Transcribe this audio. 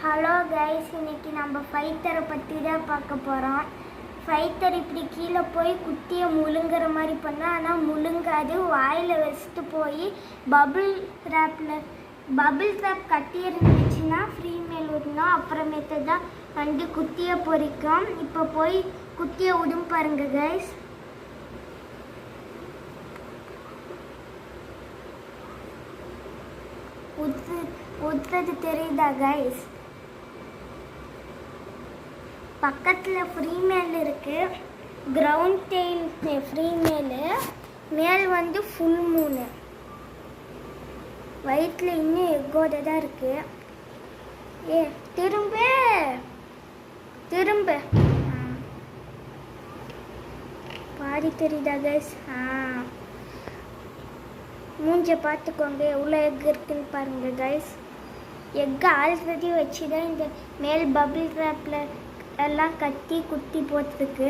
Hello guys, இன்னைக்கு நம்ம ஃபைட்டரை பற்றி தான் பார்க்க போகிறோம். ஃபைட்டர் இப்படி கீழே போய் குட்டியை முழுங்குற மாதிரி பண்ணால், ஆனால் முழுங்காது. வாயில் வச்சுட்டு போய் பபுள் ட்ராப் கட்டி இருந்துச்சுன்னா ஃப்ரீ மேல் விடணும். அப்புறமேட்டு தான் வந்து குட்டியை பொறிக்கும். இப்போ போய் குட்டியை விடும் பாருங்க கைஸ். உத்துறது தெரியுதா கைஸ்? பக்கத்தில் ஃப்ரீ மேல் இருக்குது. கிரவுண்ட் டெயில் ஃப்ரீ மேல் வந்து ஃபுல் மூணு. வயிற்றில் இன்னும் எக்கோட தான் இருக்குது. திரும்ப பாடி தெரியுதா கைஸ்? மூஞ்சை பார்த்துக்கோங்க, எவ்வளோ எக் இருக்குன்னு பாருங்கள் கைஸ். எக்கு ஆல்ரெடி வச்சு தான் இந்த மேல் பபிள் ட்ராப்பில் எல்லாம் கட்டி குத்தி போட்டிருக்கு.